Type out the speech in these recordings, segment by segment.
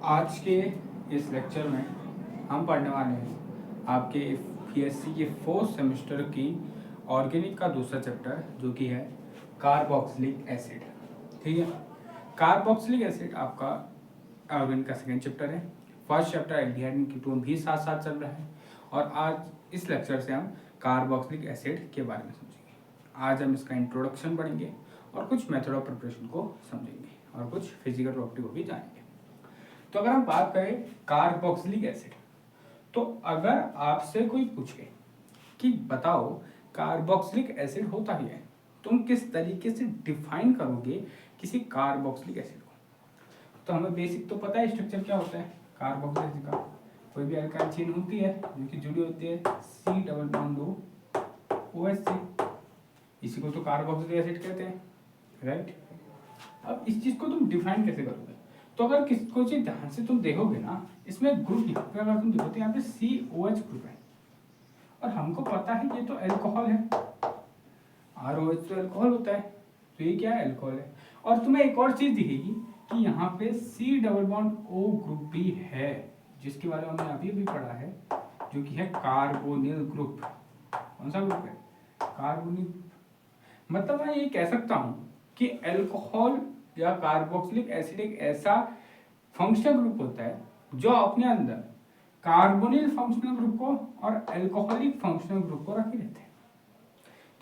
आज के इस लेक्चर में हम पढ़ने वाले हैं आपके पीएससी के फोर्थ सेमेस्टर की ऑर्गेनिक का दूसरा चैप्टर जो कि है कार्बोक्सिलिक एसिड। ठीक है, कार्बोक्सिलिक एसिड आपका ऑर्गेनिक का सेकेंड चैप्टर है। First chapter aldehyde and ketone भी साथ साथ चल रहा है और आज इस लेक्चर से हम कार्बोक्सिलिक एसिड के बारे में समझेंगे। आज हम इसका इंट्रोडक्शन पढ़ेंगे और कुछ मेथड ऑफ प्रिपरेशन को समझेंगे और कुछ फिजिकल प्रॉपर्टी को भी जानेंगे। तो अगर हम बात करें कार्बोक्सिलिक एसिड, तो अगर आपसे कोई पूछे कि बताओ कार्बोक्सिलिक एसिड होता ही है, तुम किस तरीके से डिफाइन करोगे किसी कार्बोक्सिलिक एसिड को? तो हमें बेसिक तो पता है स्ट्रक्चर क्या होता है कार्बोक्सिलिक एसिड का। कोई भी अल्काइल चेन होती है जो कि जुड़ी होती है सी डबल बॉन्ड OH से, इसी को तो कार्बोक्सिलिक एसिड कहते हैं, राइट। अब इस चीज को तुम डिफाइन कैसे करोगे? तो अगर किसको चीज ध्यान से तुम देखोगे ना, इसमें ग्रुप यहाँ पे अगर तुम देखो तो यहाँ पे COH ग्रुप है और हमको पता है ये तो अल्कोहल है, ROH तो अल्कोहल होता है, तो ये क्या है? अल्कोहल है। और तुम्हें एक और चीज दिखेगी कि यहाँ पे C double bond O group भी है, जिसके बारे में हमने अभी भी पढ़ा है, जो कि है कार्बोनिल ग्रुप। कौन सा ग्रुप है? कार्बोनिल। मतलब मैं ये कह सकता हूँ कि अल्कोहल या कार्बोक्सिलिक एसिड एक ऐसा फंक्शनल ग्रुप होता है जो अपने अंदर कार्बोनिल फंक्शनल ग्रुप को और अल्कोहलिक फंक्शनल ग्रुप को रखे रहते हैं।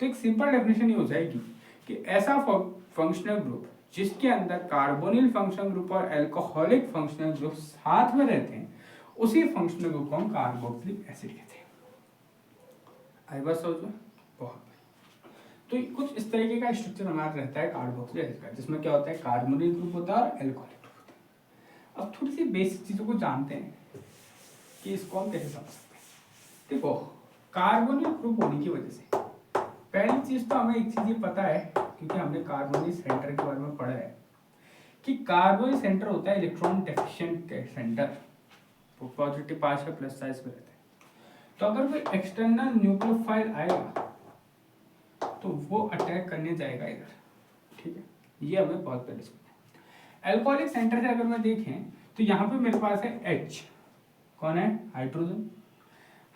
तो एक सिंपल डेफिनेशन ये हो जाएगी कि ऐसा फंक्शनल ग्रुप जिसके अंदर कार्बोनिल फंक्शनल ग्रुप और अल्कोहलिक फंक्शनल ग्रुप साथ में रहते हैं, उसी फंक्शनल ग्रुप को हम कार्बोक्सिलिक एसिड कहते हैं। आई बात समझ में? बहुत। तो कुछ इस तरीके का स्ट्रक्चर हमारा रहता है कार्बोक्सिलिक एसिड का, जिसमें क्या होता है? कार्बोनिल ग्रुप होता है और अल्कोहलिक ग्रुप होता है। अब थोड़ी सी बेसिक चीजों को जानते हैं कि इसको हम कैसे समझ सकते हैं। देखो, कार्बोनिल ग्रुप होने की वजह से पहली चीज तो हमें एक चीज ये पता है, क्योंकि हमने कार्बोनिल सेंटर के बारे में पढ़ा है कि कार्बोनिल सेंटर होता है electron deficient centre, positive part का प्लस साइज में रहता है। तो अगर कोई एक्सटर्नल न्यूक्लियोफाइल आएगा तो वो अटैक करने जाएगा इधर, ठीक है। ये हमें बहुत पहले समझना है। अल्कोहलिक सेंटर से अगर मैं देखें तो यहाँ पे मेरे पास है H, कौन है? हाइड्रोजन।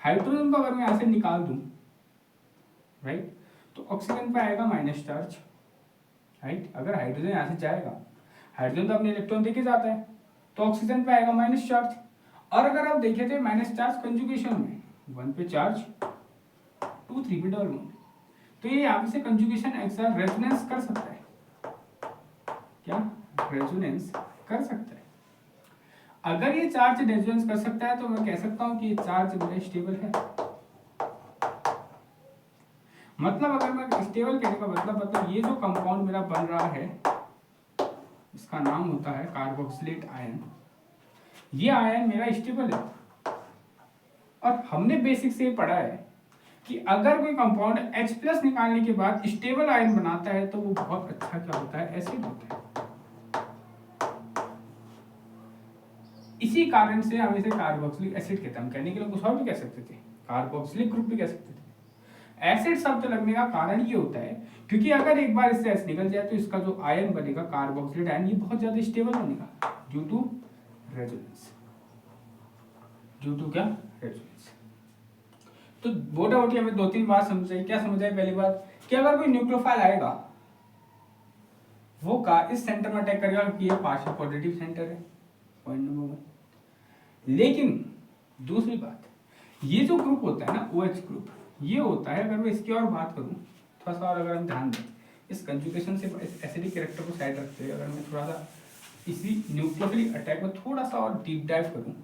हाइड्रोजन को अगर मैं यहाँ से निकाल दूं, राइट, तो ऑक्सीजन पे आएगा माइनस चार्ज, राइट। अगर हाइड्रोजन यहाँ से जाएगा, हाइड्रोजन तो अपने इलेक्ट्रॉन देके जाता है, तो ऑक्सीजन पे आएगा माइनस चार्ज। और अगर आप देखे थे माइनस चार्ज कंजुगेशन में 1 पे चार्ज 2 3 पे डबल बॉन्ड, तो ये यहाँ से कंजुगेशन एक्सर रेजोनेंस कर सकता है। क्या? रेजोनेंस कर सकता है। अगर ये चार्ज रेजोनेंस कर सकता है तो मैं कह सकता हूं कि ये चार्ज मेरा स्टेबल है। मतलब अगर मैं स्टेबल कहने का मतलब ये जो कंपाउंड मेरा बन रहा है, इसका नाम होता है कार्बोक्सिलेट आयन। ये आयन मेरा स्टेबल है। और हमने बेसिक से पढ़ा है कि अगर कोई कंपाउंड H+ निकालने के बाद स्टेबल आयन बनाता है तो वो बहुत अच्छा क्या होता है? एसिड होता है। इसी कारण से हम इसे कार्बोक्सिलिक एसिड कहते हैं। हम कहने के लिए कुछ और भी कह सकते थे, कार्बोक्सिलिक ग्रुप भी कह सकते थे। एसिड शब्द लगने का कारण ये होता है क्योंकि अगर एक बार इससे एसिड निकल जाए तो इसका जो आयन बनेगा कार्बोक्सिलेट आयन, ये बहुत ज्यादा स्टेबल बनेगा due to resonance. Due to क्या? रेजोनेंस। तो मोटा मोटी हमें 2-3 बात समझाई। क्या समझाई? पहली बात कि अगर कोई न्यूक्लियोफाइल आएगा वो का इस सेंटर में अटैक करेगा क्योंकि ये पार्शियल पॉजिटिव सेंटर है, पॉइंट नंबर 1। लेकिन दूसरी बात, ये जो ग्रुप होता है ना OH ग्रुप, ये होता है, अगर मैं इसकी और बात करूं थोड़ा सा और अगर हम ध्यान दें इस कंजुगेशन से, इस एसिडिक कैरेक्टर को साइड रखते हुए अगर मैं थोड़ा सा इसी न्यूक्लियोफिलिक अटैक में थोड़ा सा और डीप डाइव करूं,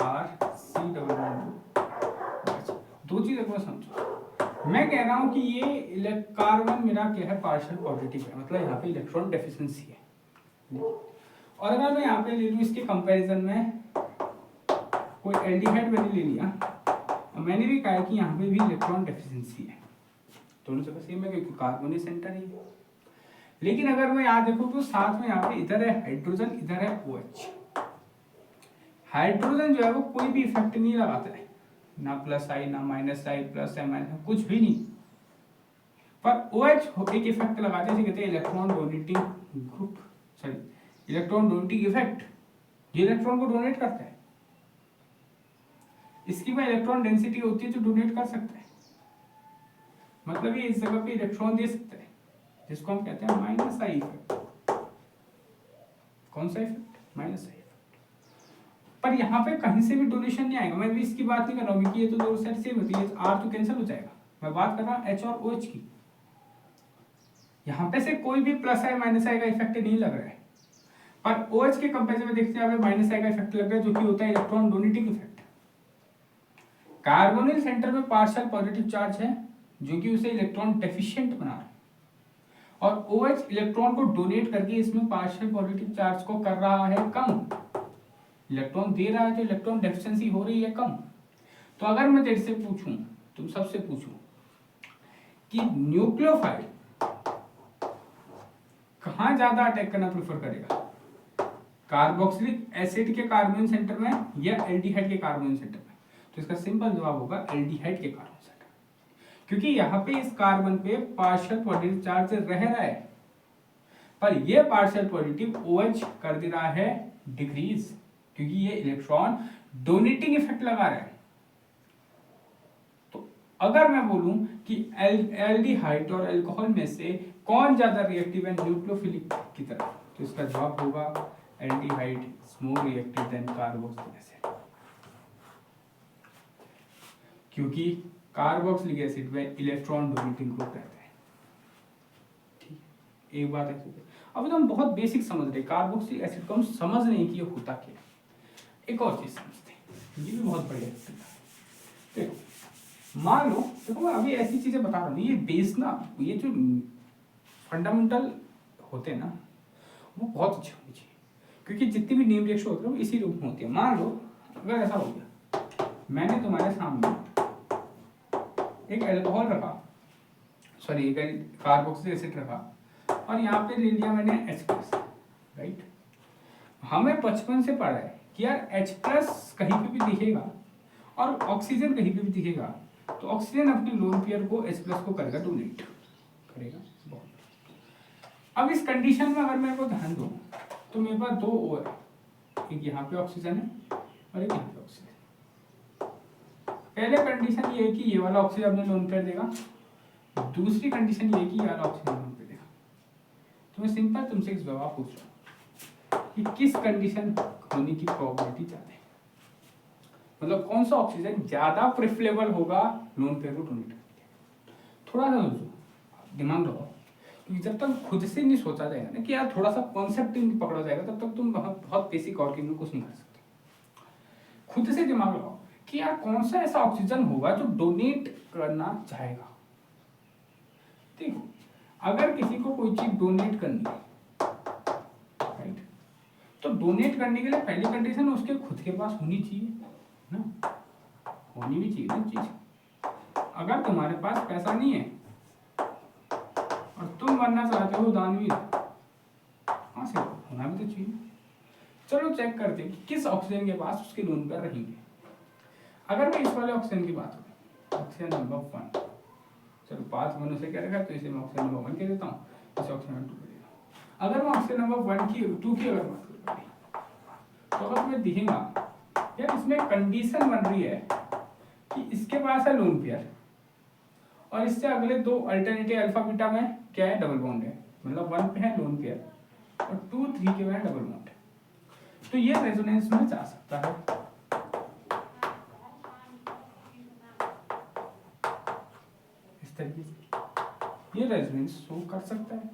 RC डबल, दो चीज को समझो। मैं कह रहा हूं कि ये कार्बन मेरा क्या है? पार्शियल पॉजिटिव है, मतलब यहाँ पे इलेक्ट्रॉन डेफिशिएंसी है। और अगर मैं यहाँ पे ले लूँ इसके कंपैरिजन में कोई एल्डिहाइड मैंने ले लिया, मैंने भी कहा कि यहाँ पे भी इलेक्ट्रॉन डेफिशिएंसी है, दोनों जगह सेम है क्योंकि कार्बोनिल सेंटर ही है। लेकिन अगर मैं यहाँ देखूँ तो साथ में यहाँ पे इधर है हाइड्रोजन, इधर है OH। हाइड्रोजन जो है वो कोई भी इफेक्ट नहीं लगाता है, ना प्लस आई, ना माइनस आई, प्लस आई माइनस, कुछ भी नहीं। पर OH एक इफेक्ट लगाते हैं, कहते हैं electron donating group, sorry electron donating effect. ये इलेक्ट्रॉन को डोनेट करता है। इसकी वह इलेक्ट्रॉन डेंसिटी होती है जो डोनेट कर सकता है, मतलब ये इस जगह पे इलेक्ट्रॉन दे सकता है, जिसको हम कहते हैं माइनस आई इफेक्ट। कौन सा इफेक्ट? Minus I effect. पर यहाँ पे कहीं से भी डोनेशन नहीं आएगा। मैं भी इसकी बात नहीं कर रहा हूँ क्योंकि ये तो दोनों साइड सेम होती है, आर तो कैंसिल हो जाएगा। मैं बात कर रहा हूँ एच और ओ एच की। यहाँ पे से कोई भी प्लस आई माइनस आई का इफेक्ट नहीं लग रहा है, पर ओ एच के कंपेरिजन में देखते हैं माइनस आई का इफेक्ट लग रहा है, जो कि होता है electron donating effect. Carbonyl centre में पार्शियल पॉजिटिव चार्ज है जो कि उसे इलेक्ट्रॉन डेफिशिएंट बना रहा है, और OH इलेक्ट्रॉन को डोनेट करके इसमें पार्शियल पॉजिटिव चार्ज को कर रहा है कम। इलेक्ट्रॉन दे रहा है तो इलेक्ट्रॉन डेफिशिएंसी हो रही है कम। तो अगर मैं तेरे से पूछूं, तुम सबसे पूछूं कि न्यूक्लियोफाइल कहां ज्यादा अटैक करना प्रेफर करेगा, कार्बोक्सिलिक एसिड के कार्बोनिल सेंटर में या एल्डिहाइड के कार्बोनिल सेंटर में? तो इसका सिंपल जवाब होगा एल्डिहाइड के कार्बोनिल सेंटर, क्योंकि यहाँ पे इस कार्बन पे पार्शियल पॉजिटिव चार्ज रह रहा है, पर ये पार्शियल पॉजिटिव OH कर दे रहा है डिक्रीज, क्योंकि ये इलेक्ट्रॉन डोनेटिंग इफेक्ट लगा रहा है। तो अगर मैं बोलूं कि एल्डिहाइड और अल्कोहल में से कौन ज्यादा रिएक्टिव है न्यूक्लियोफिलिक की तरफ, तो इसका जवाब होगा aldehyde is more reactive than carboxylic acid, क्योंकि कार्बोक्सिलिक एसिड में इलेक्ट्रॉन डोनेटिंग ग्रुप रहता है। ठीक है, एक बात है। अब तो हम बहुत बेसिक समझ रहे, कार्बोक्सिलिक एसिड को हम समझ नहीं कि ये होता क्या। एक और चीज समझते हैं, ये भी बहुत बढ़िया है। देखो मान लो, देखो मैं अभी ऐसी चीजें बता रहा हूँ, ये बेस ना, ये जो फंडामेंटल होते हैं ना, वो बहुत अच्छे होने चाहिए, क्योंकि जितनी भी नेम रिएक्शन होती है वो इसी रूप में होती है। मान लो अगर ऐसा हो गया, मैंने तुम्हारे सामने एक अल्कोहल रखा, सॉरी एक कार्बोक्सिलिक एसिड रखा, और यहाँ पे ले लिया मैंने H+, राइट। हमें बचपन से पढ़ा है कि यार H+ कहीं पे भी दिखेगा और ऑक्सीजन कहीं पे भी दिखेगा, तो ऑक्सीजन अपने लोन पेयर को H+ को करेगा डोनेट करेगा। बहुत। अब इस कंडीशन में अगर मेरे को ध्यान दूं तो मेरे पास दो O है, एक यहाँ पे ऑक्सीजन है और एक यहाँ पे ऑक्सीजन। पहले कंडीशन ये है कि ये वाला ऑक्सीजन अपने लोन पेयर देगा, दूसरी कंडीशन ये है कि ये वाला ऑक्सीजन लोन पेयर देगा। तो मैं सिंपल तुमसे एक जवाब पूछ रहा हूँ कि किस कंडीशन होने की प्रोबेबिलिटी ज्यादा है, मतलब कौन सा ऑक्सीजन ज्यादा प्रेफरेबल होगा लोन पेयर को डोनेट करने के। थोड़ा सा सोचो, दिमाग लगाओ, क्योंकि जब तक खुद से नहीं सोचा जाएगा ना कि यार थोड़ा सा कॉन्सेप्ट नहीं पकड़ा जाएगा, तब तक तुम बहुत बेसिक ऑर्गेनिक में कुछ नहीं कर सकते। खुद से दिमाग लगाओ कि यार कौन सा ऐसा ऑक्सीजन होगा जो डोनेट करना चाहेगा। देखो अगर किसी को कोई चीज डोनेट करनी है, राइट, तो डोनेट करने के लिए पहली कंडीशन उसके खुद के पास होनी चाहिए ना, होनी भी चाहिए ना चीज। अगर तुम्हारे पास पैसा नहीं है और तुम बनना चाहते हो दानवीर, कहाँ से होना भी तो चाहिए। चलो चेक करते कि किस ऑक्सीजन के पास उसके लोन पर रहेंगे। अगर मैं इस वाले ऑक्सीजन की बात करूँ, ऑक्सीजन नंबर 1, चलो 5 मनों से क्या रखा, तो इसे मैं ऑक्सीजन नंबर 1 के देता हूँ, इसे ऑक्सीजन नंबर 2 के देता हूँ। अगर मैं ऑक्सीजन नंबर 1 की 2 की अगर बात करूँ, तो अगर तुम्हें दिखेगा यार इसमें कंडीशन बन रही है कि इसके पास है लोन पेयर और इससे अगले दो अल्टरनेटिव अल्फा बीटा में क्या है, डबल बॉन्ड है, मतलब 1 पे है लोन पेयर और 2 3 के में है डबल बॉन्ड है, तो ये रेजोनेंस में जा सकता है। इस तरीके से ये रेजोनेंस शो कर सकता है।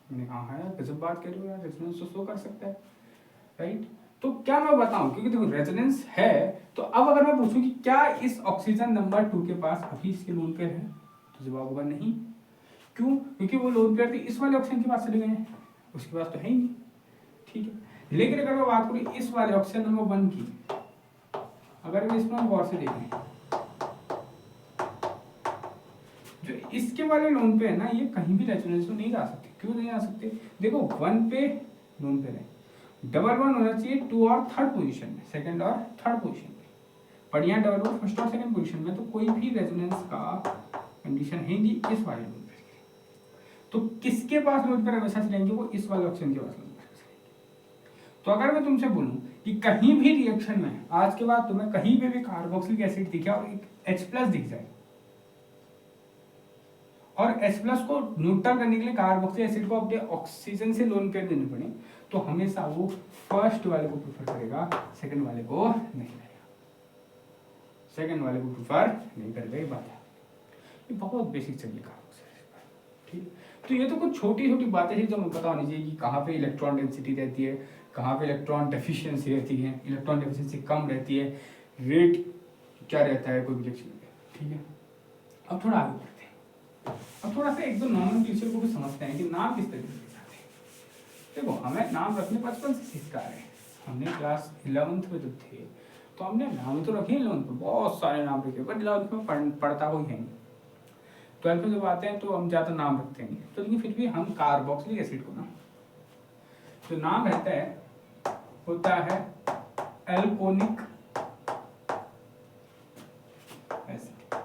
मैंने कहा है यार गजब बात कर रहे हो यार, रेजोनेंस तो शो कर सकता है, राइट। तो क्या मैं बताऊं, क्योंकि देखो रेजोनेंस है, तो अब अगर मैं पूछूं कि क्या इस ऑक्सीजन नंबर 2 के पास अभी इसके लोन पेयर है, तो जवाब होगा नहीं। क्यों? क्योंकि वो लोन पेयर इस वाले ऑक्सीजन के पास चले गए हैं, उसके पास तो है ही नहीं, ठीक है। लेकिन अगर मैं बात करूं इस वाले ऑक्सीजन नंबर 1 की, अगर मैं इसमें गौर से देखें, जो इसके वाले लोन पे है ना, ये कहीं भी रेजोनेंस में नहीं जा सकते। क्यों नहीं आ सकते? देखो 1 पे लोन पे है, डबल बॉन्ड होना चाहिए 2 और 3rd पोजीशन में, 2nd और 3rd पोजीशन में, पर यहाँ डबल बॉन्ड 1st और 2nd पोजीशन में, तो कोई भी रेजोनेंस का कंडीशन है नहीं इस वाले लोन पे। तो किसके पास लोन पे हमेशा चलेंगे? वो इस वाले ऑक्सीजन के पास लोन पे चलेंगे। तो अगर मैं तुमसे बोलूं कि कहीं भी रिएक्शन में आज के बाद तुम्हें कहीं पे भी कार्बोक्सिलिक एसिड दिखे और एक H+ दिख जाए, और H+ को न्यूट्रल करने के लिए कार्बोक्सिलिक एसिड को अपने ऑक्सीजन से लोन पेयर देने पड़े, तो हमेशा वो फर्स्ट वाले को प्रेफर करेगा, सेकंड वाले को नहीं करेगा, सेकंड वाले को प्रेफर नहीं करेगा। ये बात है, ये बहुत बेसिक चलिए कार्बोक्सिलिक। ठीक, तो ये तो कुछ छोटी छोटी बातें हैं जो हमें पता होनी चाहिए कि कहाँ पे इलेक्ट्रॉन डेंसिटी रहती है, कहाँ पे इलेक्ट्रॉन डेफिशिएंसी रहती है, इलेक्ट्रॉन डेफिशिएंसी कम रहती है, रेट क्या रहता है कोई रिएक्शन में। ठीक है, अब थोड़ा आगे बढ़ते हैं, अब थोड़ा सा एक दो नॉमेनक्लेचर को भी समझते हैं कि नाम किस तरीके से आते हैं। देखो, हमें नाम रखने बचपन से सीखता है, हमने क्लास 11th में जब थे तो हमने नाम तो रखे 11th में, बहुत सारे नाम रखे, बट 11th में पढ़ता कोई है नहीं। 12th में जब आते हैं तो हम ज़्यादा नाम रखते नहीं, तो लेकिन फिर भी हम कार्बोक्सिलिक एसिड को ना जो नाम रहता है होता है एल्कोनिक एसिड।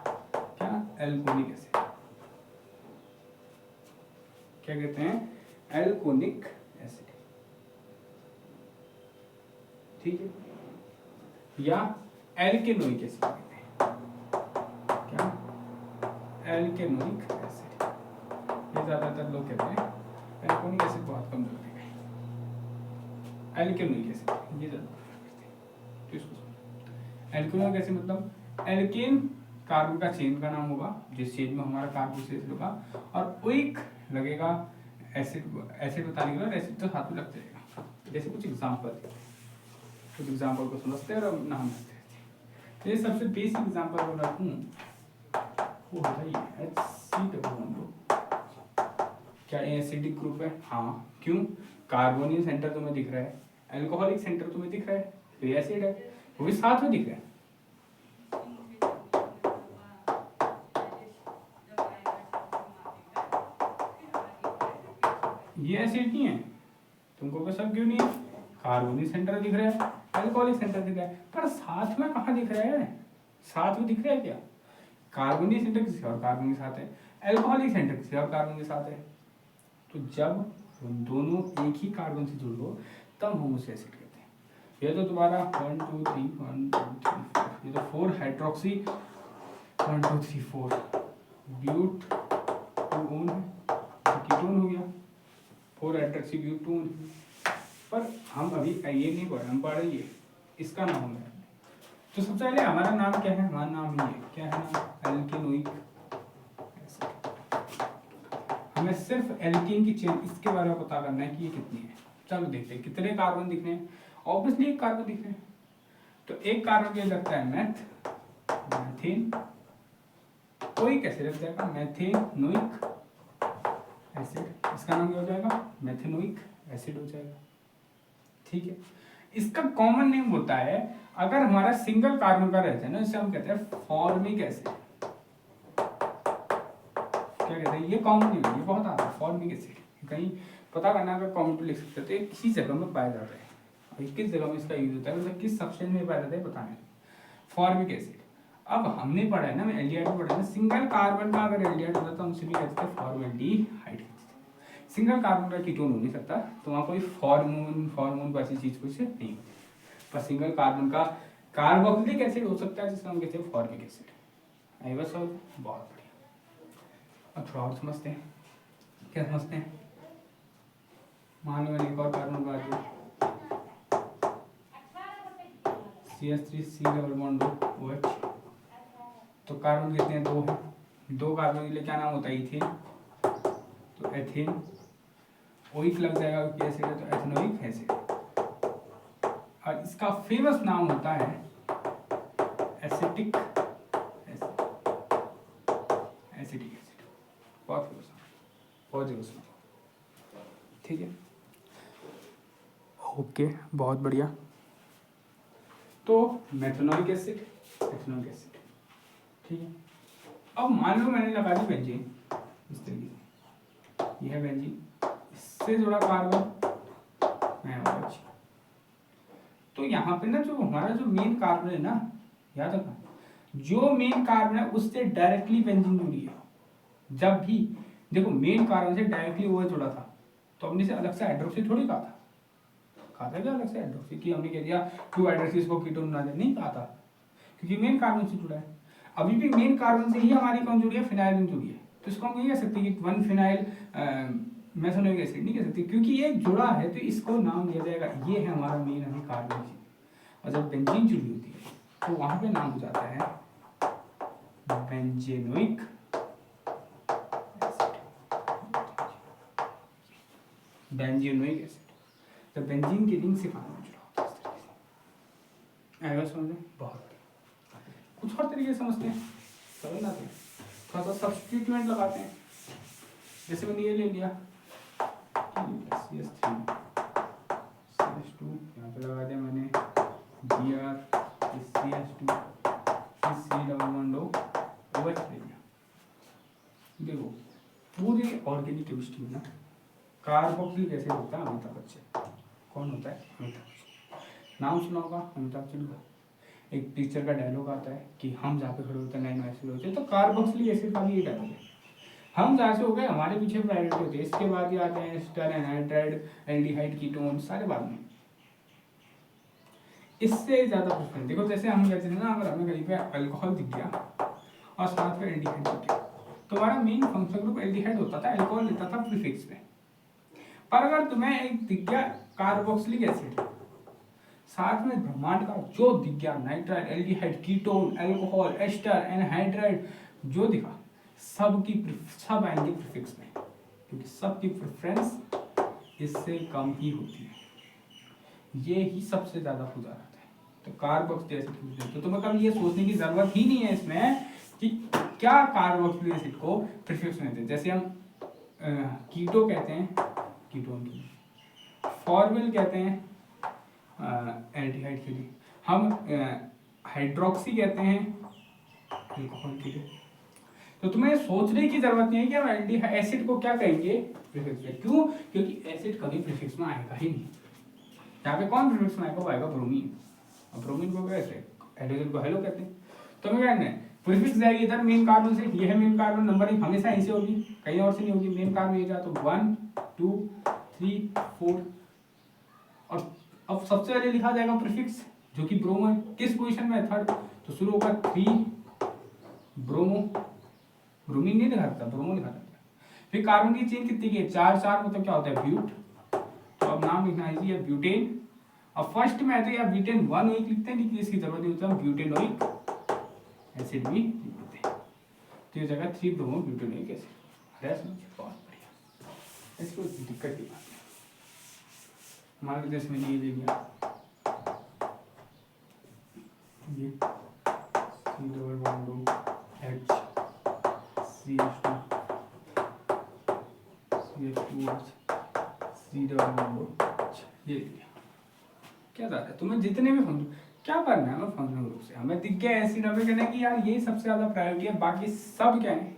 क्या? एल्कोनिक एसिड। क्या कहते हैं? एल्कोनिक एसिड। ठीक है, या एल्केनोइक एसिड कहते हैं। क्या? एल्केनोइक एसिड। ये ज्यादातर लोग कहते हैं, एल्कोनिक एसिड बहुत कम लोग कहते हैं। एल्केनोइक एसिड ये ज्यादा करते हैं, तो इसको समझो। एल्केनोइक एसिड मतलब एल्केन कार्बन का चेन का नाम होगा, जिस चेन में हमारा कार्बोक्सिलिक होगा, और ओइक लगेगा एसिड बताने के बाद, एसिड तो साथ में लगते रहेगा। जैसे कुछ एग्जांपल को समझते हैं और नाम रखते हैं। ये सबसे बेसिक एग्जांपल अगर रखूं वो है ये HCl। क्या ये एसिडिक ग्रुप है? हाँ, क्यों? कार्बोनिल सेंटर तुम्हें दिख रहा है, अल्कोहलिक सेंटर तुम्हें दिख रहा है, तो ये एसिड है, वो भी साथ में दिख रहा है। ये एसिड नहीं है, तुमको पता क्यों नहीं है? कार्बोनिल सेंटर दिख रहा है, अल्कोहलिक सेंटर दिख रहा है, पर साथ में कहाँ दिख रहा है? साथ में दिख रहा है क्या? कार्बोनिल सेंटर किसी और कार्बन के साथ है, अल्कोहलिक सेंटर किसी और कार्बन के साथ है। तो जब दोनों एक ही कार्बन से जुड़ हो तब हम उसे एसिड कहते हैं। ये तो तुम्हारा 1 2 3 1 2 3 4, ये तो 4 हाइड्रोक्सी 1 2 3 4 ब्यूट 2 है, कीटोन हो गया, 4 हाइड्रोक्सी ब्यूट 2। पर हम अभी ये नहीं पढ़ रहे, हम पढ़ रहे ये इसका नाम है। तो सबसे पहले हमारा नाम क्या है? हमारा नाम ये क्या है नाम? एल्केनोइक एसिड। हमें सिर्फ एल्केन की चेन इसके बारे में पता करना है कि ये कितनी है। चलो देखते हैं कितने कार्बन दिख रहे हैं। ऑब्वियसली एक कार्बन दिख रहे हैं, तो एक कार्बन के लगता है मैथेन, कोई कैसे लग जाएगा? Methanoic acid. इसका नाम क्या हो जाएगा? मैथेनोइक एसिड हो जाएगा। ठीक है, इसका कॉमन नेम होता है, अगर हमारा सिंगल कार्बन का रहता है ना, इसे हम कहते हैं फॉर्मिक एसिड। क्या कहते हैं? ये कॉमन नेम है, ये बहुत आता है, फॉर्मिक एसिड। कहीं पता करना अगर कॉमन लिख सकते हैं तो ये किसी जगह में पाया जाता है, और किस जगह में इसका यूज होता है, मतलब किस सब्सटेंस में पाया जाता है बताना है। Formic acid. अब हमने पढ़ा है ना, एल्डिहाइड पढ़ा है ना, सिंगल कार्बन का अगर एल्डिहाइड होता है तो हम उसे भी कहते हैं फॉर्मेल्डिहाइड। सिंगल कार्बन का कीटोन हो नहीं सकता, तो वहाँ कोई फॉर्मोन वैसी चीज कुछ नहीं होती, पर सिंगल कार्बन का कार्बोक्सिलिक एसिड हो सकता है, जिसका हम कहते हैं फॉर्मिक एसिड। आई बस, बहुत बढ़िया। अब थोड़ा और समझते हैं, क्या समझते हैं? मान लो मैंने एक और कार्बन बना दिया, CH3 डबल बॉन्ड OH। तो कार्बन कितने हैं? 2 हैं। 2 कार्बन के लिए क्या नाम होता है? इथेन, तो एथेन। ओइक लग जाएगा क्योंकि एसिड है, तो एथेनोइक एसिड। और इसका फेमस नाम होता है एसिटिक एसिड। एसिटिक एसिड बहुत फेमस, बहुत जगह सुना। ठीक है, ओके, बहुत बढ़िया। तो मेथनोइक एसिड, एथेनोइक एसिड। ठीक है, अब मान लो मैंने लगा दी बेंजीन इस तरीके से, यह है बेंजीन, इससे जुड़ा कार्बन मैं OH। तो यहाँ पे ना जो हमारा जो मेन कार्बन है ना, याद रखना, जो मेन कार्बन है उससे डायरेक्टली बेंजीन जुड़ी है। जब भी देखो मेन कार्बन से डायरेक्टली OH जुड़ा था, तो हमने से अलग से हाइड्रोक्सी थोड़ी कहा था, कहा था क्या अलग से हाइड्रोक्सी की हमने कह दिया 2 हाइड्रोक्सी को कीटोन बना दे, नहीं कहा था, क्योंकि मेन कार्बन से जुड़ा है। अभी भी मेन कार्बन से ही हमारी कौन जुड़ी है, फिनाइल जुड़ी है। तो इसको हम नहीं कह सकते कि 1 फिनाइल मेथनोइक एसिड, नहीं कह सकते, क्योंकि ये जुड़ा है तो इसको नाम दिया जाएगा, ये है हमारा मेन हमें कार्बन। और जब बेंजीन जुड़ी होती है तो वहां पे नाम हो जाता है बेंजेनोइक एसिड, बेंजेनोइक एसिड। तो बेंजीन की रिंग से कार्बन जुड़ा होता है इस तरीके से। आएगा समझ में? बहुत कुछ और तरीके से समझते हैं, समझ ना, थोड़ा सा सब्स्टिट्यूट लगाते हैं। जैसे मैंने ये ले लिया CS3 CS2, यहाँ पे लगा दिया मैंने Br CS2 C डबल ले लिया। देखो पूरी ऑर्गेनिक केमिस्ट्री में ना कार्बोक्सिलिक एसिड होता है अमिताभ बच्चन। कौन होता है? अमिताभ बच्चन। नाम सुना होगा अमिताभ बच्चन का। एक टीचर का डायलॉग आता है कि हम जहाँ पे खड़े होते हैं लाइन में ऐसे होते हैं, तो कार्बोक्सिलिक एसिड का भी ये डायलॉग है। हम जहाँ से हो गए हमारे पीछे प्रायोरिटी होती है, इसके बाद ही आते हैं एस्टर, एनहाइड्राइड, एल्डिहाइड, कीटोन, सारे बाद में। इससे ज्यादा प्रेफरेंस देखो, जैसे हम कहते हैं ना, अगर हमें कहीं पे अल्कोहल दिख गया और साथ में एल्डिहाइड दिख गया, तो हमारा मेन फंक्शन ग्रुप एल्डिहाइड होता था, अल्कोहल लेता था प्रीफिक्स में। पर अगर तुम्हें एक दिख गया कार्बोक्सिलिक एसिड, साथ में ब्रह्मांड का जो दिख गया, nitrile, aldehyde, ketone, alcohol, ester, anhydride, जो दिखा सब आएंगे प्रीफिक्स में, क्योंकि सबकी प्रेफरेंस इससे कम ही होती है। ये ही सबसे ज्यादा हो जाता है। तो कार्बोक्सिलिक एसिड, तो तुम्हें कभी ये सोचने की जरूरत ही नहीं है इसमें कि क्या कार्बोक्सिलिक एसिड को प्रीफिक्स में देते हैं। जैसे हम कीटो कहते हैं कीटोन के लिए, फॉर्मिल कहते हैं एल्डिहाइड के लिए, हम हाइड्रोक्सी कहते हैं अल्कोहल के लिए। तो तुम्हें सोचने की जरूरत नहीं है कि हम एल्डिहाइड एसिड को क्या कहेंगे प्रीफिक्स में। क्यों? क्योंकि एसिड कभी प्रीफिक्स में आएगा ही नहीं। यहाँ पे कौन प्रीफिक्स में आएगा? वो आएगा ब्रोमीन। और ब्रोमीन को कैसे, हाइड्रोजन को हेलो कहते हैं। तो हमें क्या कहना है, प्रीफिक्स जाएगी इधर मेन कार्बन से, ये है मेन कार्बन, नंबरिंग हमेशा ऐसे होगी, कहीं और से नहीं होगी। मेन कार्बन ये जा तो 1 2 3 4, और अब सबसे पहले लिखा जाएगा प्रीफिक्स जो कि ब्रोमो है। किस पोजीशन में? थर्ड। तो शुरू होगा 3 ब्रोमो, ब्रोमीन नहीं लिखा जाता, ब्रोमो लिखा जाता है। फिर कार्बन की चेन कितनी की है? 4 4, मतलब क्या होता है? ब्यूट। तो अब नाम लिखना इजी है, ब्यूटेन। अब फर्स्ट में है तो या ब्यूटेन 1 लिखते हैं, लेकिन इसकी जरूरत नहीं होती, हम ब्यूटेनोइक एसिड भी लिखते हैं। तो ये जगह 3 ब्रोमो ब्यूटेनोइक एसिड। बहुत बढ़िया, इसको दिक्कत की बात है। मान लीजिए इसमें ये ले लिया, ये C H CH2 C ये लिया। क्या जाता है तुम्हें जितने भी फंक्शन क्या करना है, हमें फंक्शन ग्रुप से हमें दिख गया एसिड, हमें कहना है कि यार ये सबसे ज्यादा प्रायोरिटी है, बाकी सब क्या है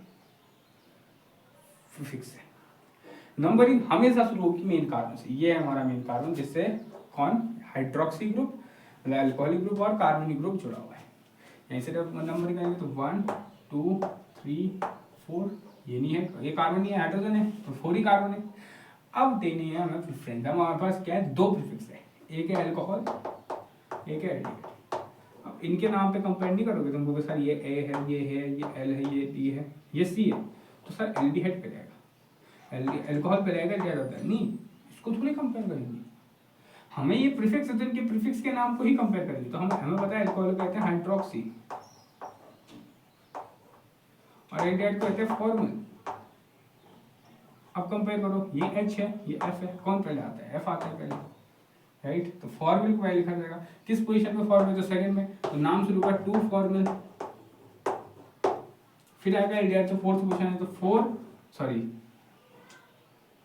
फिक्स है। नंबरिंग हमेशा शुरू होगी मेन कार्बन से। ये है हमारा मेन कार्बन, जिससे कौन हाइड्रोक्सी ग्रुप, अल्कोहलिक ग्रुप और कार्बनिक ग्रुप जुड़ा हुआ है। यहीं से जब नंबरिंग करेंगे तो 1 2 3 4, ये नहीं है, ये कार्बन नहीं है, हाइड्रोजन है, तो 4 ही कार्बन है। अब देनी है हमें प्रेफरेंस। हमारे पास क्या है? 2 प्रीफिक्स है, एक है अल्कोहल, एक है एल्डिहाइड। अब इनके नाम पे कंपेयर नहीं करोगे तुमको कि सर ये ए है, ये एल है, ये डी है, ये सी है, तो सर एल्डिहाइड पे रहेगा, अल्कोहल पे रहेगा, एल्डिहाइड होता है नहीं, इसको थोड़ी कंपेयर करेंगे। हमें ये प्रीफिक्स होते हैं, इनके प्रीफिक्स के नाम को ही कंपेयर करेंगे। तो हमें पता है अल्कोहल कहते हैं हाइड्रोक्सी और एल्डिहाइड को कहते हैं फॉर्मिल। अब कंपेयर करो, ये H है, ये F है, कौन पहले आता है? F आता है पहले, राइट। तो फॉर्मिल को पहले लिखा जाएगा। किस पोजीशन में फॉर्मिल? तो सेकंड में। तो नाम शुरू होगा 2 फॉर्मिल, फिर आएगा एल्डिहाइड, तो 4th पोजीशन है, तो 4 सॉरी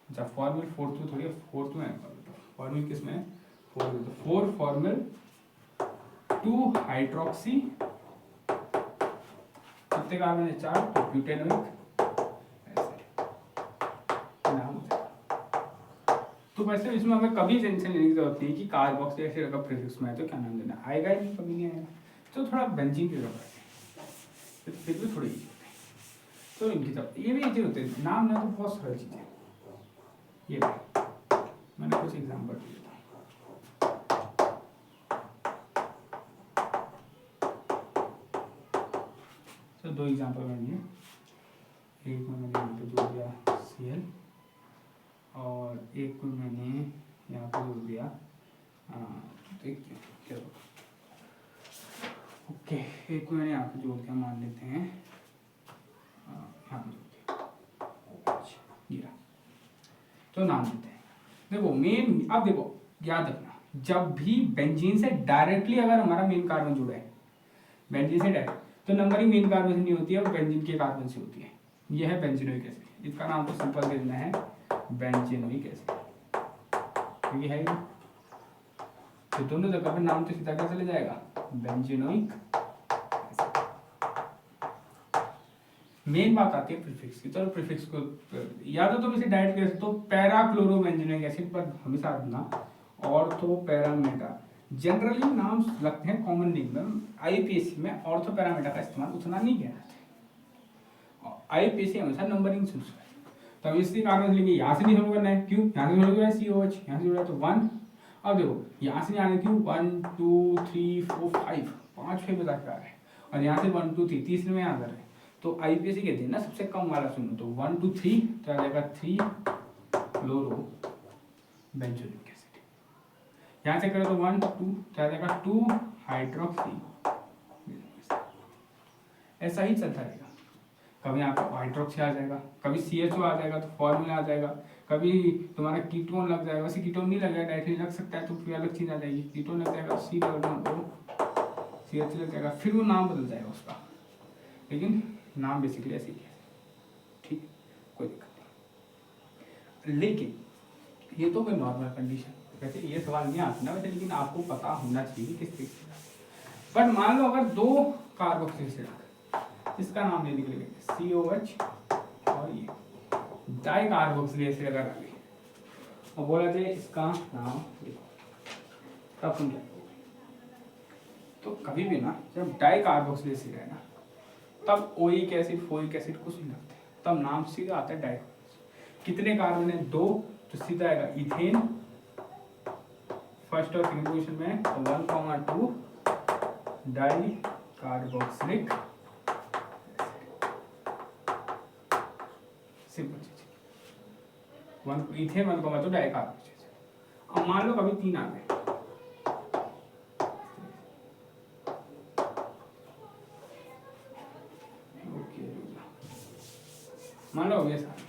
जब फॉर्मिल 4th में थोड़ी है, 4th में आएगा। फॉर्मिल किस में है? 4 फॉर्मिल 2 हाइड्रोक्सी, कितने कार्बन है? 4, तो ब्यूटेनोइक नाम। तो वैसे इसमें हमें कभी टेंशन लेने की जरूरत नहीं कि कार्बोक्सिलिक एसिड का प्रीफिक्स में है तो क्या नाम देना, आएगा ही नहीं, कभी नहीं आएगा। तो थोड़ा बेंजीन की जरूरत है, फिर भी थोड़ी इजी होते हैं। तो इनकी तरफ ये भी इजी होते हैं, नाम ना तो बहुत सरल चीज़ें। ये मैंने कुछ एग्जाम्पल दिए था। दो एग्जाम्पल मैंने दिए, एक में मैंने यहाँ पे जोड़ दिया Cl और एक में मैंने यहाँ पे जोड़ दिया ओके, एक में मैंने यहाँ पे जोड़ दिया, मान लेते हैं यहाँ पे जोड़ दिया, तो नाम देते हैं। देखो मेन, अब देखो याद रखना, जब भी बेंजीन से डायरेक्टली अगर हमारा मेन कार्बन जुड़ा है बेंजीन से डायरेक्ट, तो नंबरिंग मेन कार्बन से नहीं होती है, वो बेंजीन के कार्बन से होती है। यह है बेंजीनोइक एसिड, इसका नाम तो सिंपल दे देना है बेंजीनोइक एसिड, क्योंकि है तो दोनों जगह पे नाम तो सीधा क्या चले जाएगा, बेंजीनोइक एसिड। मेन बात आती है प्रीफिक्स की, चलो प्रीफिक्स को या तो तुम इसे डायरेक्ट कह सकते हो पैराक्लोरोबेंजीनोइक एसिड, पर हमेशा रखना ऑर्थो पैरामेटा, जनरली नाम लगते हैं कॉमन नेम में, आईपीएससी में ऑर्थो पैरामेटा का इस्तेमाल उतना नहीं किया जाता है, आईपीएससी हमेशा नंबरिंग चूज है। तो अब इसके कारण लेंगे, यहाँ से नहीं शुरू करना है, क्यों, यहाँ से शुरू करना है COH, यहाँ से जुड़ा है तो 1, अब देखो यहाँ से आने क्यों 1 2 3 4 5 5 6 बता के आ रहे हैं, और यहाँ से 1 2 3 तीसरे में आ रहे हैं, तो आईपीएससी कहते हैं ना सबसे कम वाला सुनो, तो 1 2 3 तो आ जाएगा 3 क्लोरो बेंजोइक एसिड, यहाँ से करें तो 1 2 तो आ जाएगा 2 हाइड्रोक्सी, ऐसा ही चलता रहेगा। कभी आपका हाइड्रोक्सी आ जाएगा, कभी CHO आ जाएगा तो फॉर्मूला आ जाएगा, कभी तुम्हारा कीटोन लग जाएगा, वैसे कीटोन नहीं लगेगा, डायरेक्टली लग सकता है तो फिर अलग चीज आ जाएगी, कीटोन लग जाएगा CH लग जाएगा, फिर वो नाम बदल जाएगा उसका, लेकिन नाम बेसिकली ऐसे ही है, ठीक, कोई दिक्कत नहीं। लेकिन ये तो कोई नॉर्मल कंडीशन, वैसे ये सवाल नहीं आता ना वैसे, लेकिन आपको पता होना चाहिए किस तरीके से। बट मान लो अगर दो कार्बोक्सिल एसिड, इसका नाम लेने के लिए COH और ये डाई कार्बोक्सिल एसिड अगर आ गई और बोला जाए इसका नाम लिखो, तब तुम क्या करोगे, तो कभी भी ना जब डाई कार्बोक्सिल एसिड है ना, तब ओइक एसिड फोइक एसिड कुछ नहीं लगते, तब नाम सीधा आता है डाई। कितने कार्बन है, 2, तो सीधा आएगा इथेन, फर्स्ट और सेकंड पोजीशन में 1,2 डाई कार्बोक्सिलिक, सिंपल चीज, 1 इथेन 1,2 डाई कार्बोक्सिलिक। अब मान लो कभी 3 आ गए, मान लो ये सारे,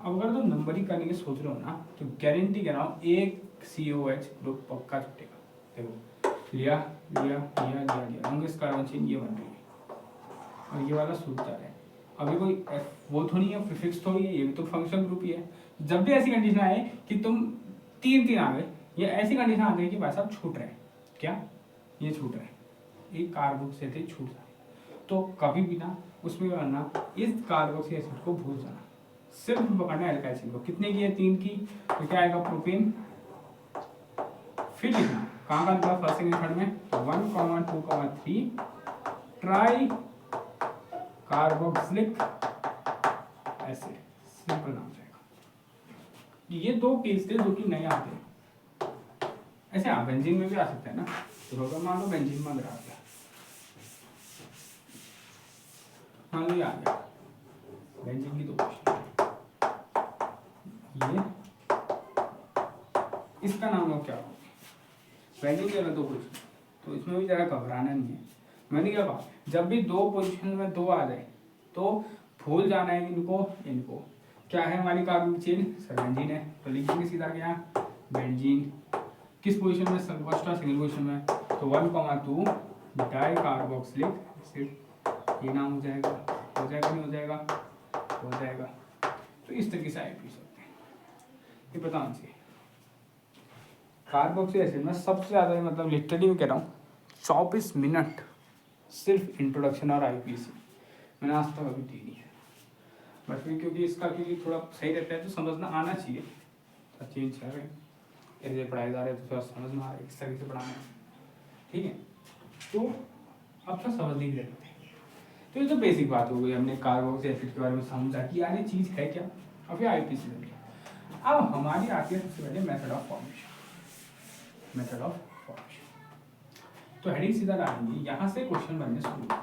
अब अगर तुम नंबरिंग करने की सोच रहे हो ना, तो गारंटी कह रहा हूँ एक COH ग्रुप पक्का छूटेगा। देखो लिया लिया लिया लिया लिया, लॉन्गेस्ट कार्बन चेन ये बन रही है और ये वाला सूखता है। अभी कोई वो थोड़ी है, प्रीफिक्स थोड़ी है, ये भी तो फंक्शन ग्रुप ही है। जब भी ऐसी कंडीशन आए कि तुम 3 आ गए, ये ऐसी कंडीशन आ गई कि भाई साहब छूट रहे हैं, क्या ये छूट रहे हैं, एक कार्बोक्सिल एसिड छूट रहा है, तो कभी भी ना उसमें करना इस कार्बोक्सिल एसिड को भूल जाना, सिर्फ पकड़ना है एल्काइल को। कितने की है, 3 की, तो क्या आएगा प्रोपेन, फिर लिखना कहाँ का निकला फर्स्ट सेकंड थर्ड में, 1,2,3 ट्राई कार्बोक्सिलिक एसिड, सिंपल नाम जाएगा। ये 2 केस थे जो कि नए आते हैं, ऐसे आप बेंजीन में भी आ सकते हैं ना, तो मान लो बेंजीन में अगर आ गया, मान लो ये आ गया बेंजीन की 2 क्वेश्चन, ये इसका नाम क्या होगा, बेंजीन के 2 क्वेश्चन, तो इसमें भी जरा घबराना नहीं है। मैंने क्या कहा, जब भी 2 पोजीशन में 2 आ जाए तो भूल जाना है इनको क्या है, हमारी कार्बन चेन सर बेंजीन है, तो लिख देंगे सीधा क्या बेंजीन, किस पोजीशन में, फर्स्ट और सेकंड पोजीशन में, तो 1,2 डाई कार्बोक्सिलिक एसिड, ये नाम हो जाएगा नहीं हो जाएगा, हो जाएगा। तो इस तरीके से आप पी सकते हैं, ये बताना चाहिए। कार्बोक्सिलिक एसिड में सबसे ज़्यादा, मतलब लिटरली मैं कह रहा हूँ 24 मिनट सिर्फ इंट्रोडक्शन और आईपीसी मैंने आज तक अभी दी नहीं है, बट फिर क्योंकि इसका क्योंकि थोड़ा सही रहता है तो समझना आना चाहिए, चेंज कर रहे हैं ऐसे पढ़ाए जा रहे हैं तो थोड़ा समझ में आ रहा है इस तरीके से पढ़ाना है, ठीक है। तो अब तो समझ नहीं रहते, तो ये तो बेसिक बात हो गई, हमने कार्बोक्सिलिक एसिड के बारे में समझा कि यार ये चीज़ है क्या, अब ये आईपीसी है क्या। अब हमारी आती है सबसे पहले method of formation. Method of formation तो हेडिंग सीधा डालेंगे, यहाँ से क्वेश्चन बनने शुरू होंगे।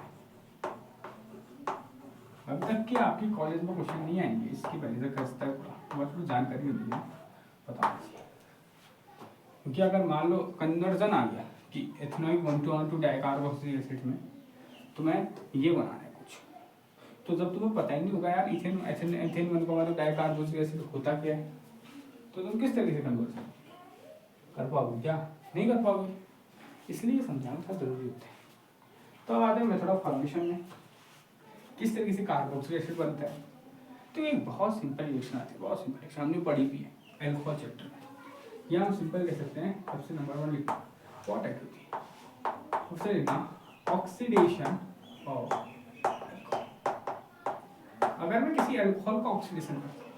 अब तक कि आपके कॉलेज में क्वेश्चन नहीं आएंगे, इसकी पहले तक बस जानकारी होनी है, बता दीजिए। क्योंकि अगर मान लो कन्वर्जन आ गया कि एथेनॉइक 1:1 डाइकार्बोक्सिलिक एसिड में तुम्हें ये बनाना है कुछ, तो जब तुम्हें पता ही नहीं होगा यार इथेन एथेन 1:1 डाइकार्बोक्सिलिक एसिड होता क्या है, तो तुम किस तरीके से कन्वर्जन कर पाओगे? क्या नहीं कर पाओगे, इसलिए समझाना था जरूरी होता है। तो अब आते हैं मेथड ऑफ फॉर्मेशन में, किस तरीके से कार्बोक्सिलिक एसिड बनता है। तो एक बहुत सिंपल रिएक्शन आती है, बहुत सिंपल रिएक्शन हमने पढ़ी भी है एल्कोहल चैप्टर में। यहाँ हम सिंपल कह सकते हैं, सबसे नंबर 1 लिखना व्हाट एक्टिविटी, सबसे लिखना ऑक्सीडेशन ऑफ। अगर मैं किसी अल्कोहल का ऑक्सीडेशन करता हूँ,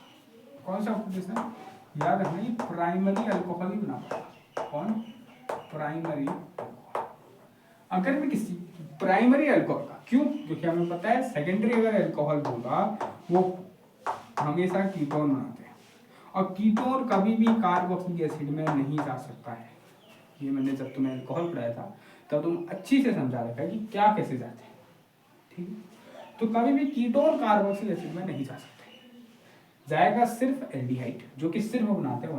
कौन सा ऑक्सीडेशन, याद रखना ये प्राइमरी अल्कोहल ही बना पाएगा। कौन? Primary alcohol. अगर मैं किसी प्राइमरी अल्कोहल का, क्यों? क्योंकि हमें पता है सेकेंडरी अगर अल्कोहल होगा वो हमेशा कीटोन बनाते हैं, और कीटोन कभी भी कार्बोक्सिलिक एसिड में नहीं जा सकता है। ये मैंने जब तुम्हें अल्कोहल पढ़ाया था तब तुम अच्छी से समझा रखा है कि क्या कैसे जाते हैं, ठीक है। तो कभी भी कीटोन कार्बोक्सिलिक एसिड में नहीं जा सकते, जाएगा सिर्फ एल्डिहाइड, जो कि सिर्फ बनाते हैं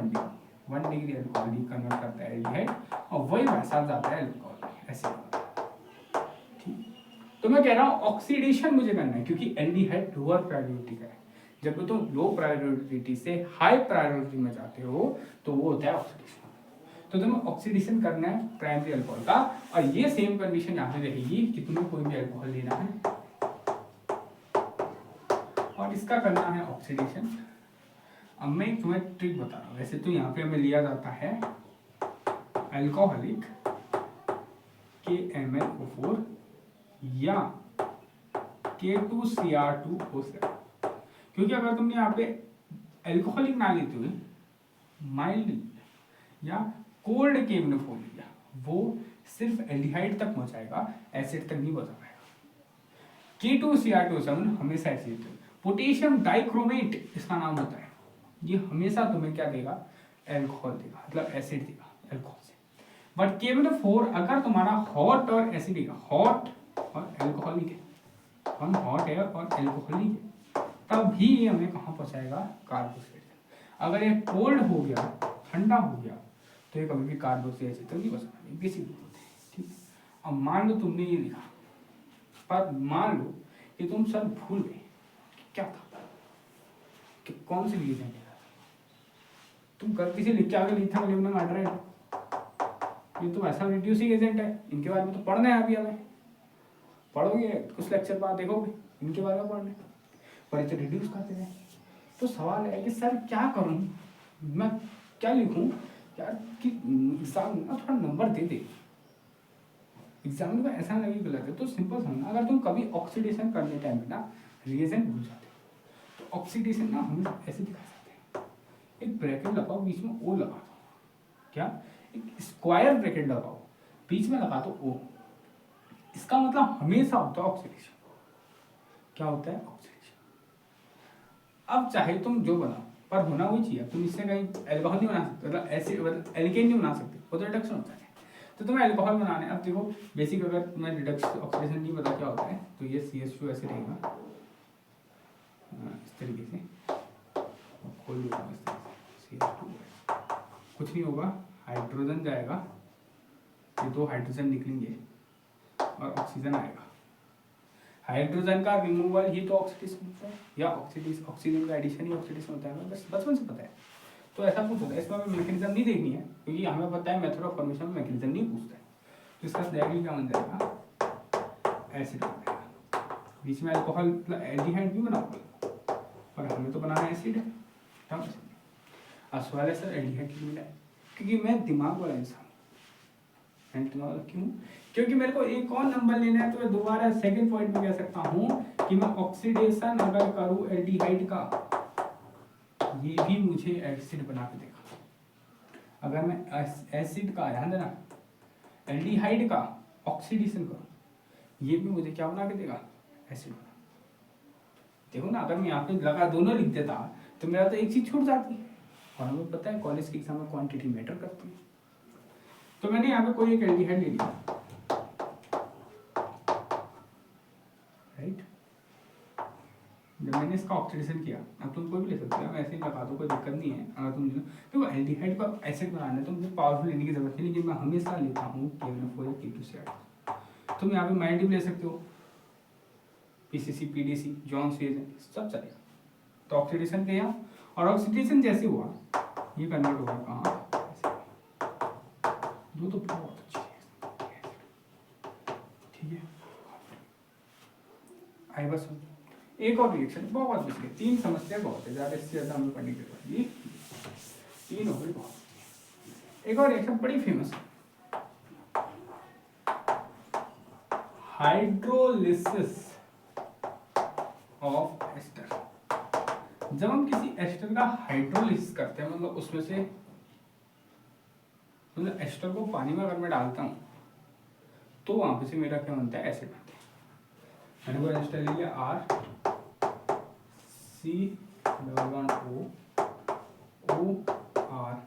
1 डिग्री अल्कोहल ही कन्वर्ट करता है एल्डिहाइड, और वही वैसा जाता है अल्कोहल ऐसे, ठीक। तो मैं कह रहा हूँ ऑक्सीडेशन मुझे करना है, क्योंकि एल्डिहाइड लोअर प्रायोरिटी का है। जब तुम लो प्रायोरिटी से हाई प्रायोरिटी में जाते हो तो वो होता है ऑक्सीडेशन। तो तुम्हें ऑक्सीडेशन करना है प्राइमरी अल्कोहल का, और ये सेम कंडीशन यहाँ पे रहेगी कि तुम्हें कोई भी अल्कोहल लेना है और इसका करना है ऑक्सीडेशन। अब मैं तुम्हें ट्रिक बता रहा हूँ, वैसे तो यहाँ पे हमें लिया जाता है अल्कोहलिक KMnO4 या K2Cr2O7, क्योंकि अगर तुमने यहाँ पे अल्कोहलिक ना लेते हुए माइल्ड या कोल्ड KMnO4 लिया, वो सिर्फ एल्डिहाइड तक पहुंचाएगा, एसिड तक नहीं पहुंचा पाएगा। K2Cr2O7 हमेशा एसिड, पोटेशियम डाइक्रोमेट इसका नाम होता है, ये हमेशा तुम्हें क्या देगा? अल्कोहल देगा, मतलब एसिड देगा अल्कोहल से। बट KMnO4 अगर तुम्हारा हॉट और एसिडिक, हॉट और अल्कोहलिक है, हम हॉट है और अल्कोहलिक है, तब भी ये हमें कहाँ पहुँचाएगा? कार्बोक्सिलिक। अगर ये कोल्ड हो गया, ठंडा हो गया, तो ये कभी भी कार्बोक्सिलिक एसिड तक नहीं पहुँचा पाएगा, बेसिक बात है, ठीक। अब मान लो तुमने ये लिखा, पर मान लो कि तुम सर भूल गए क्या था, कि कौन सी रिएजेंट है, तुम गलती से लिख के आगे लिखा एल्यूमिनियम हाइड्राइड, ये तो ऐसा रिड्यूसिंग एजेंट है, इनके बारे में तो पढ़ना है अभी हमें, पढ़ोगे कुछ लेक्चर बाद देखोगे इनके बारे में पढ़ने, पर ये तो रिड्यूस करते हैं। तो सवाल है कि सर क्या करूं, मैं क्या लिखूं यार कि एग्जाम में थोड़ा नंबर दे दे, एग्जाम में ऐसा लगे गलत है। तो सिंपल समझना, अगर तुम कभी ऑक्सीडेशन करने टाइम में ना रिएजेंट भूल जाते हो, तो ऑक्सीडेशन ना हम ऐसे दिखा सकते हैं, एक ब्रैकेट लगाओ, बीच में ओ लगा दो, क्या एक स्क्वायर ब्रैकेट लगाओ, बीच में लगा दो ओ, इसका मतलब हमेशा होता है ऑक्सीडेशन। क्या होता है? ऑक्सीडेशन। अब चाहे तुम जो बनाओ, पर होना वही चाहिए। तुम इससे कहीं अल्कोहल नहीं बना सकते, मतलब ऐसे एल्केन नहीं बना सकते, वो तो रिडक्शन होता है। तो तुम्हें अल्कोहल बनाना है। अब देखो बेसिक, अगर तुम्हें रिडक्शन ऑक्सीडेशन नहीं पता क्या होता है, तो ये CH2 ऐसे रहेगा इस तरीके से, खोल दो इस तरीके से, CH2 कुछ नहीं होगा, हाइड्रोजन जाएगा, ये 2 हाइड्रोजन निकलेंगे और ऑक्सीजन आएगा। हाइड्रोजन का रिमूवल ही तो ऑक्सीडेशन होता है, या ऑक्सीजन का एडिशन ही ऑक्सीडेशन होता है, बस बचपन से पता है। तो ऐसा कुछ होता है, इसमें हमें मैकेनिज्म नहीं देखनी है, क्योंकि हमें पता है मेथड ऑफ फॉर्मेशन में मैकेनिज्म नहीं पूछता है। तो इसका डायरेक्टली क्या बन जाएगा? एसिड बन जाएगा। बीच में अल्कोहल एल्डिहाइड भी बनाओगे, पर हमें तो बनाना एसिड है। अब सवाल है सर एल्डिहाइड क्यों मिला है? क्योंकि मैं दिमाग वाला इंसान हूँ। क्यों? क्योंकि मेरे को एक और नंबर लेना है, तो मैं दोबारा सेकंड पॉइंट में कह सकता हूँ कि मैं ऑक्सीडेशन अगर करूँ एल्डिहाइड का, ये भी मुझे एसिड बना के देगा। अगर मैं एसिड का, ध्यान देना, एल्डिहाइड का ऑक्सीडेशन करूँ, ये भी मुझे क्या बना के देगा? एसिड बना। देखो ना, अगर मैं यहाँ पे लगा दोनों लिख देता तो मेरा तो एक चीज छूट जाती, और हमें पता है कॉलेज के एग्जाम में क्वांटिटी मैटर करती है। तो मैंने यहाँ पे कोई एक एल्डिहाइड ले लिया, राइट। जब मैंने इसका ऑक्सीडेशन किया, अब तुम कोई भी ले सकते हो, ऐसे ही लगा दो, कोई दिक्कत नहीं है। अगर तुम देखो एल्डिहाइड का एसिड बनाना है तो मुझे पावरफुल लेने की जरूरत नहीं, लेकिन मैं हमेशा लेता हूँ KNO4 K2SO। तुम यहाँ पे माइंड भी ले सकते हो, PCC PDC जॉन्स रिएजेंट सब चलेगा। तो ऑक्सीडेशन किया और ऑक्सीडेशन जैसे हुआ ये कन्वर्ट होगा कहाँ, दो तो बहुत अच्छी है, ठीक है। आई बस एक और रिएक्शन बहुत बच गई, 3 समस्या बहुत है, ज़्यादा इससे ज़्यादा हमें पढ़ने की जरूरत नहीं, 3 हो गई बहुत। एक और रिएक्शन बड़ी फेमस है, हाइड्रोलिसिस ऑफ एस्टर। जब हम किसी एस्टर का हाइड्रोलिसिस करते हैं, मतलब उसमें से मतलब एस्टर को पानी में अगर मैं डालता हूँ तो वहां पे से मेरा क्या बनता है, एसिड बनता है। मैंने वो एस्टर ले लिया RC11O OR-,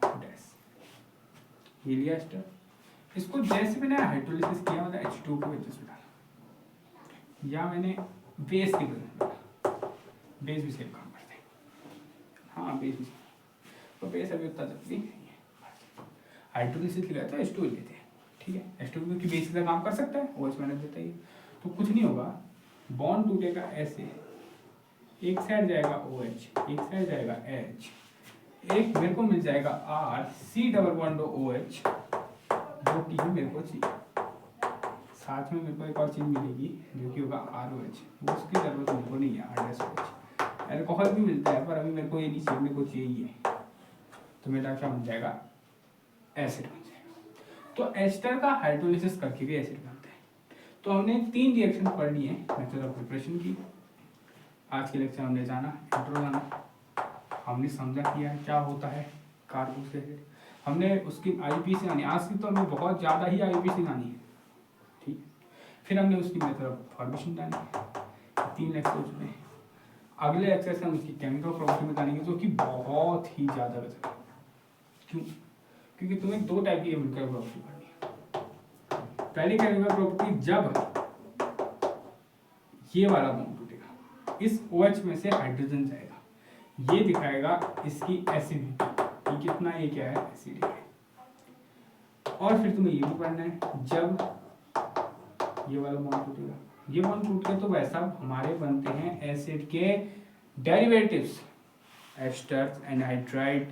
ये लिया एस्टर। इसको जैसे मैंने हाइड्रोलिसिस किया, मतलब H2O को वजह से डाला, या मैंने बेस की वजह, बेस भी सेम काम करते हैं, हाँ बेस भी, तो बेस अभी उतना जल्दी नहीं है। हाइड्रोलिसिस लिया तो H2O लेते हैं, ठीक है। H2O की बेस का काम कर सकता है, वो मैंने देता ही। तो कुछ नहीं होगा, बॉन्ड टूटेगा ऐसे, एक साइड जाएगा OH, एक साइड जाएगा H, एक मेरे को मिल जाएगा RC11OH, जो कि मेरे को चाहिए। साथ में मेरे को एक और चीज मिलेगी जो कि होगा ROH, वो उसकी जरूरत मेरे को नहीं है, R-OH। अल्कोहल भी मिलता है पर अभी मेरे को ये नहीं चाहिए, मेरे को चाहिए, तो मेरा क्या बन जाएगा, एसिड बन जाएगा। तो एस्टर का हाइड्रोलिसिस करके भी एसिड बनता है। तो हमने 3 रिएक्शन पढ़ लिए हैं मेथड ऑफ प्रिपरेशन की। आज के लेक्चर हमने जाना इंट्रो जाना, हमने समझा किया क्या होता है कार्बोक्सिलिक एसिड, हमने उसकी IUPAC जानी, आज की तो हमें बहुत ज़्यादा ही IUPAC जानी है, ठीक। फिर हमने उसकी मेथड ऑफ फॉर्मेशन जानी, 3 लेक्चर उसमें। अगले लेक्चर से हम उसकी केमिकल प्रॉपर्टी में जानेंगे, जो कि बहुत ही ज़्यादा गजब है। क्यों? क्योंकि तुम्हें 2 टाइप की केमिकल प्रॉपर्टी पढ़नी है। पहली केमिकल प्रॉपर्टी, जब ये वाला बॉन्ड टूटेगा, इस OH में से हाइड्रोजन जाएगा, ये दिखाएगा इसकी एसिडिटी, ये कितना, ये क्या है, एसिडिक है। और फिर तुम्हें ये भी पढ़ना है, जब ये वाला बॉन्ड टूटेगा, ये बॉन्ड टूट के तो वैसा हमारे बनते हैं एसिड के डेरिवेटिव्स, एस्टर्स, एनहाइड्राइड,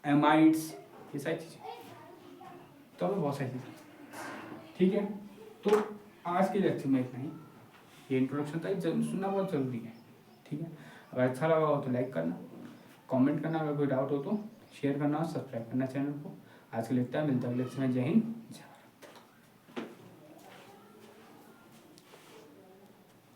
एमाइड्स, ये सारी चीजें, तो हमें बहुत सारी चीजें, ठीक है। तो आज के लेक्चर में इतना ही, ये इंट्रोडक्शन था, सुनना बहुत जरूरी है, ठीक है। अगर अच्छा लगा हो तो लाइक करना, कमेंट करना, अगर कोई डाउट हो तो शेयर करना और सब्सक्राइब करना चैनल को। आज के लिए इतना, मिलता है लेक्चर में। जय हिंद, जय भारत।